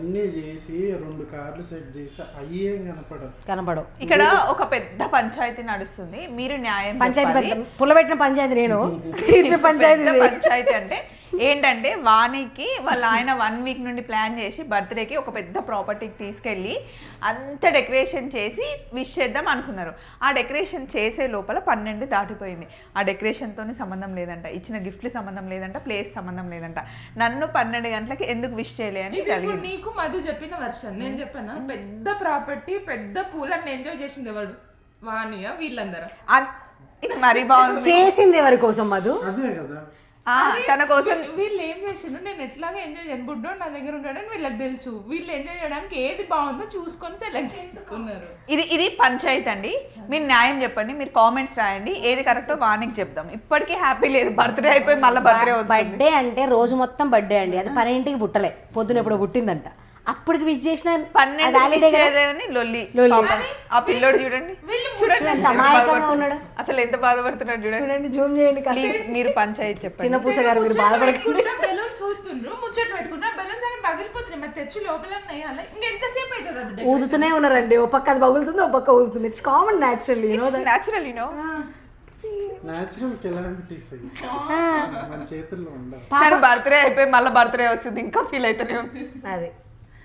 అన్నీ చేసి 2 కార్లు సెట్ చేసి అయ్యేం కనపడవు. ఇక్కడ ఒక పెద్ద పంచాయతీ నడుస్తుంది. మీరు న్యాయం పంచాయతీ పుల్లబెట్టిన పంచాయతీ నేను పంచాయతీ అంటే ఏంటంటే వానికి వాళ్ళ ఆయన 1 వీక్ నుండి ప్లాన్ చేసి బర్త్డేకి ఒక పెద్ద ప్రాపర్టీకి తీసుకెళ్ళి అంత డెకరేషన్ చేసి విష్ చేద్దాం అనుకున్నారు. ఆ డెకరేషన్ చేసే లోపల 12 దాటిపోయింది. ఆ డెకరేషన్తో సంబంధం లేదంట, ఇచ్చిన గిఫ్ట్లు సంబంధం లేదంట, ప్లేస్ సంబంధం లేదంట. నన్ను 12 గంటలకి ఎందుకు విష్ చేయలే అని నీకు మధు చెప్పిన వర్షన్ నేను చెప్పాను. పెద్ద ప్రాపర్టీ పెద్ద పూలని ఎంజాయ్ చేసింది ఎవరు? వానియా వీళ్ళందరూ? ఇది మరీ బాగుంది. చేసింది ఎవరి కోసం మధు? అదే కదా తన కోసం. వీళ్ళు ఏం చేసిండ్రు, నేను ఎట్లాగా ఎంజాయ్ చేయను, బుడ్డోడు నా దగ్గర ఉంటాడని వీళ్ళకి తెలుసు. వీళ్ళు ఎంజాయ్ చేయడానికి ఏది బాగుందో చూసుకొని సెలెక్ట్ చేసుకున్నారు. ఇది పంచాయతీ అండి. మీరు న్యాయం చెప్పండి, మీరు కామెంట్స్ రాయండి, ఏది కరెక్టో వానికి చెప్దాం. ఇప్పటికీ హ్యాపీ లేదు, బర్త్డే అయిపోయి మళ్ళీ బర్త్డే వస్తుంది. బర్త్డే అంటే రోజు మొత్తం బర్త్డే అండి, అది 12కి పుట్టలే, పొద్దున ఎప్పుడు పుట్టిందంట. అప్పటికి విష్ చేసిన 12 లొల్లి. ఆ పిల్లోడు చూడండి ఉన్నాడు, అసలు ఎంత బాధపడుతున్నాడు చూడండి. జూమ్ చేయండి ప్లీజ్. మీరు పంచాయతీ చెప్పండి. చిన్న పూస గారు మీరు బాధపడకుండా బెలూన్ చూస్తుండ్రు, ముచ్చట్లు పెట్టుకుంటారు, బెలూన్స్ అని పగిలిపోతున్నాయి. మరి తెచ్చి లోపల ఇంకెంతసేపు అవుతుంది? అది ఊదుతూనే ఉన్నారండి, ఓ పక్క అది పగులుతుంది, ఓ పక్క ఊదుతుంది. ఇట్స్ కామన్ న్యాచురల్లీ మన చేతుల్లో ఉండాలి. బర్త్డే అయిపోయి మళ్ళీ బర్త్డే వస్తుంది, ఇంకా ఫీల్ అవుతూనే ఉంది. అదే